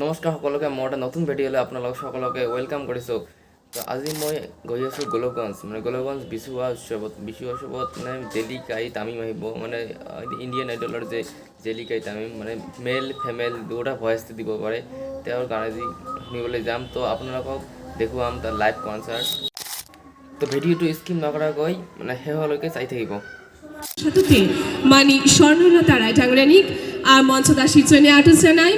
নমস্কাৰ সকলোকে মই এটা নতুন ভিডিঅ'লৈ আপোনালোক সকলোকে ৱেলকাম কৰিছোঁ। তো আজি মই গৈ আছোঁ গোলকগঞ্জ গোলকগঞ্জ বিচু উৎসৱত জেলি কাই তামিম আহিব ইণ্ডিয়ান আইডলৰ যে জেলি কাই তামিম মেল ফিমেল দুটা ভইচ দিব পাৰে। তেওঁৰ গান আজি শুনিবলৈ যাম। তো আপোনালোকক দেখুৱাম তাৰ লাইভ কনচাৰ্ট। তো ভিডিঅ'টো স্কিপ নকৰাকৈ শেষলৈকে চাই থাকিব। মানি স্বর্ণলতা রায় টাঙ্গরানিক আর মঞ্চদাসী জন্য আর্টিস্ট জানাই।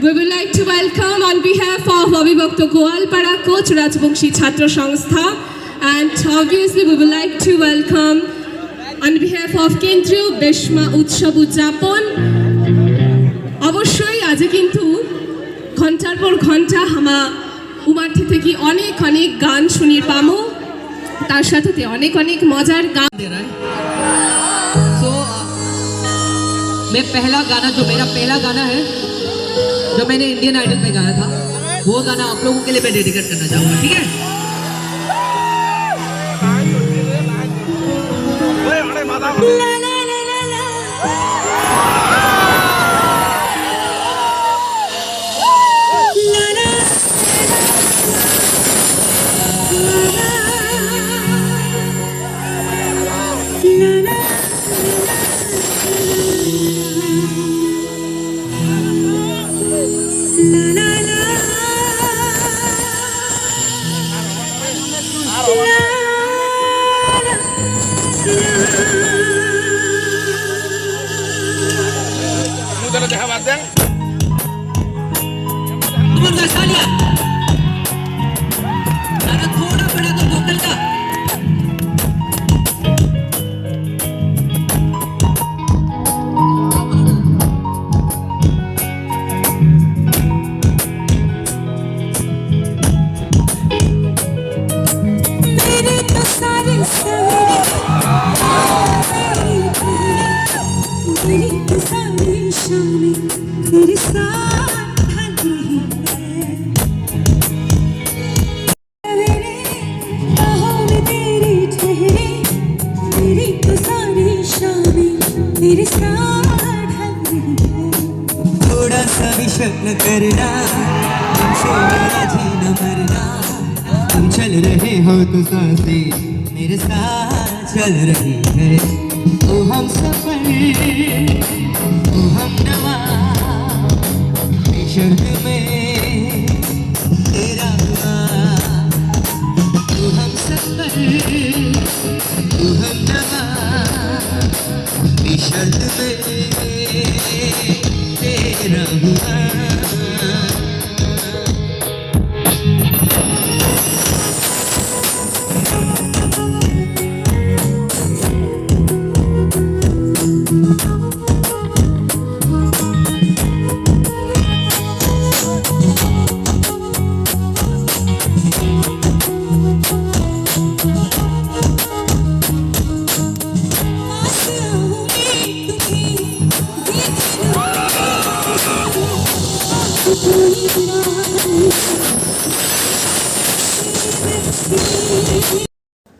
We would like to welcome on behalf of Avibhakta Goalpara Coach Rajbongshi Chhatra Sangstha, and obviously we would like to welcome on behalf of Kendriyo Beshma Utsav Udjapon. অবশ্যই আজ কিন্তু ঘন্টার পর ঘন্টা হামা উমার্থী থেকে অনেক অনেক গান শুনিয়ে পামো, তার সাথে অনেক অনেক মজার গান। मैं पहला गाना जो मेरा पहला गाना है जो मैंने इंडियन आइडल में गाया था वो गाना आप लोगों के लिए मैं डेडिकेट करना चाहूँगा, ठीक है? तुम उनका सालिया गाना थोड़ा बड़ा तो वोकल का मेरे तो सारे मेरी तो सारी शामें तेरे साथ थोड़ा सा भी शक न करना, तुमसे मेरा जीना मरना। तुम चल रहे हो तो सांसें मेरे साथ चल रही है। ओ हम सफर ओ हम नवा शर्त में तेरा हुआ। ओ हम सफर ओ हम नवा शर्त में तेरा हुआ।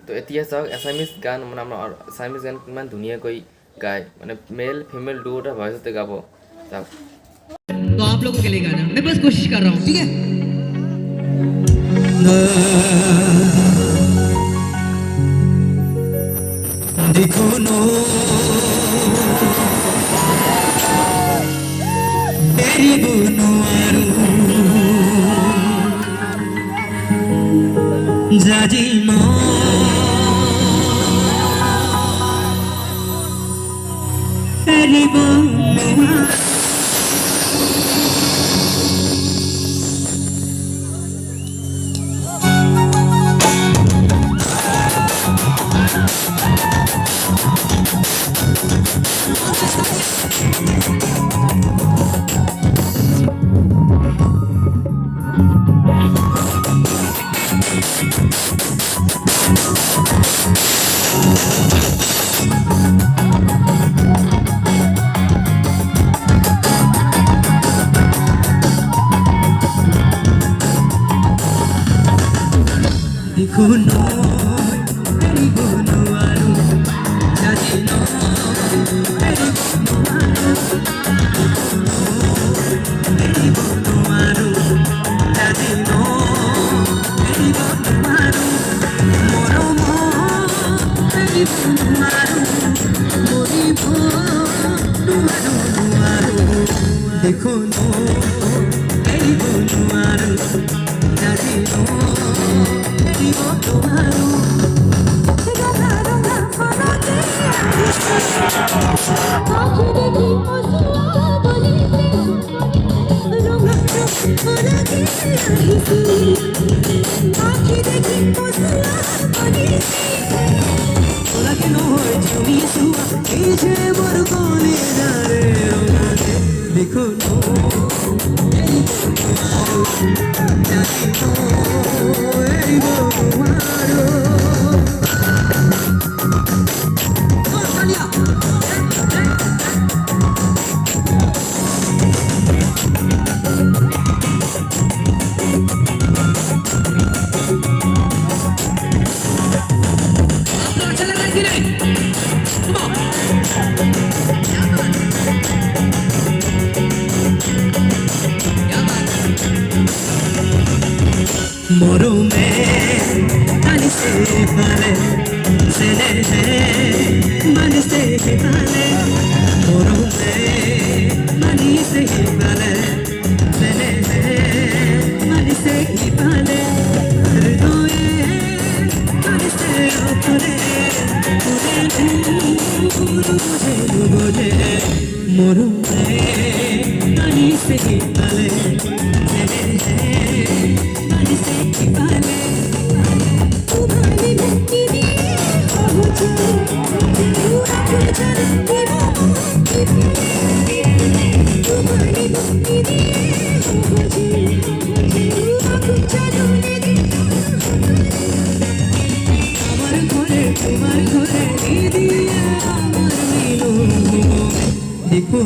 তো এতিয়া চাওক এছামিজ গান আমাৰ এছামিজ গান কিমান ধুনীয়াকৈ গায় মেল ফিমেল দুটা ভইচতে গাব। চাওক तो आप लोगों के लिए गाना मैं बस कोशिश कर रहा हूँ, ठीक है? देखो नो तेरी बोनो आरू जाजी नो तेरी बोनो देखो नो तेरी बोनो आरू जाजी नो तेरी बोनो आरू तेरी बोनो आरू তোমারো জানিও দিব তোমারো রঙা রঙা ফলকে আখি দেখি মসলা বলিছি তোরা কেন হয়েছ মিশুয়া এই যে মোর কোনে যারে রঙাতে দেখো अच्छा लग रहा है कि नहीं? मोरू में तन से पाले सेने है मन से पाले मोरू में मनी से पाले सेने है मन से पाले हृदय मन से अपने मुझे मुझे मोरू में मनी से पाले सेने है তোমার ঘরে দিয়ে আমার মিলো দেখো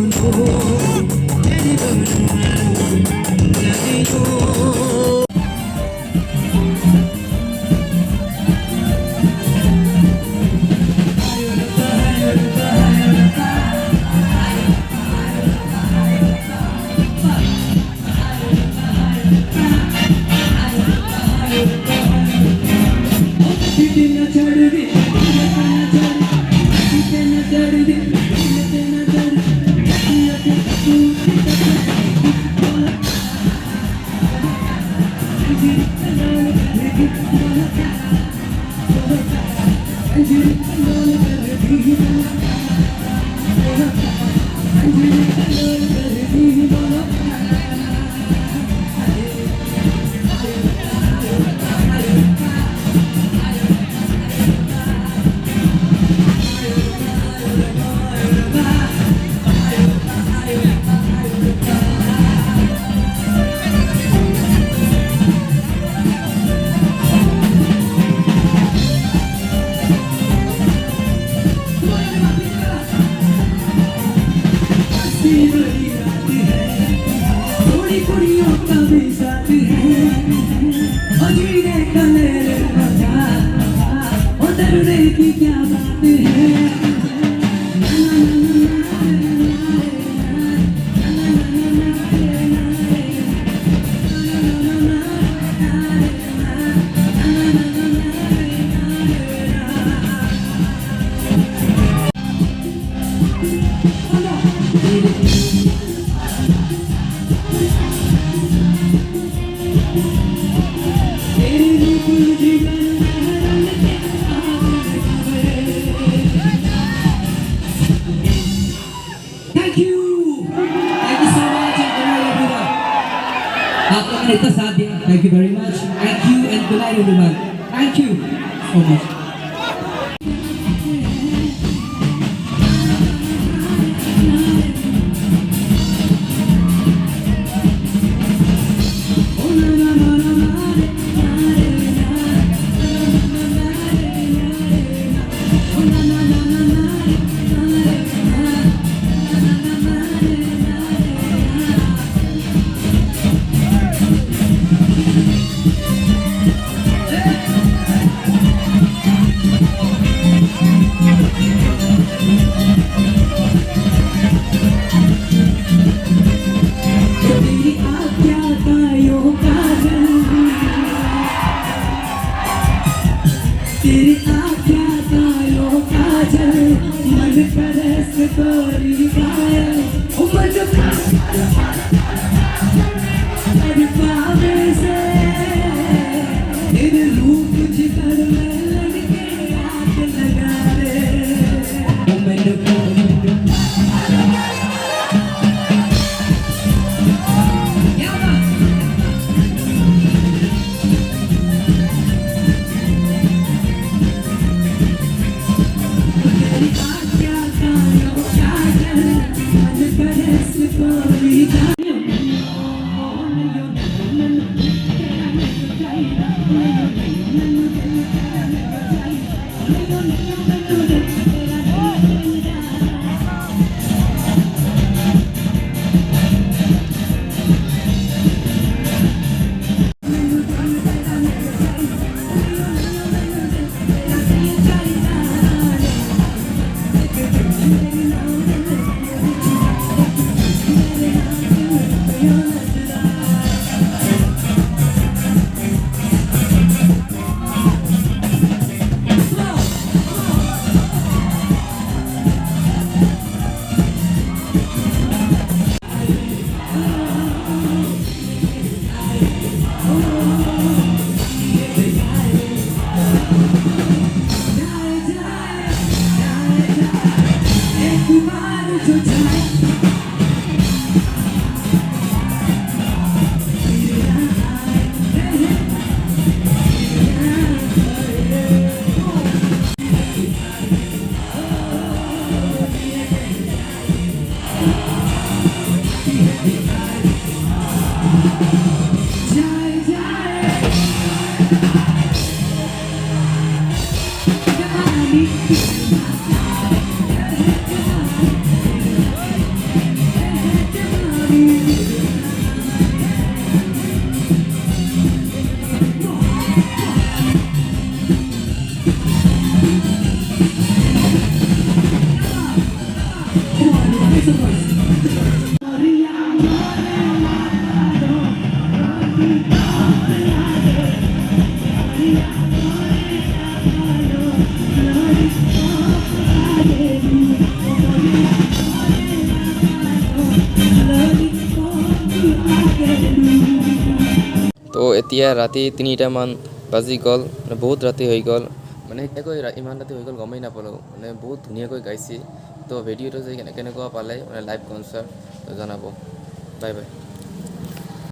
की क्या बात है आपने इतना साथ दिया thank you very much thank you and good night everyone thank you so much तेरी आँखों का लो काजल मन परस तोरी गायल उमर তো এতিয়া ৰাতি 3টামান বাজি গ'ল, মানে বহুত ৰাতি হৈ গ'ল, মানে কেনেকৈ ইমান ৰাতি হৈ গ'ল গমেই নাপালোঁ, মানে বহুত ধুনীয়াকৈ গাইছে। তো ভিডিঅ'টো যে কেনেকুৱা পালে মানে লাইভ কনচাৰ্ট জনাব। Bye bye.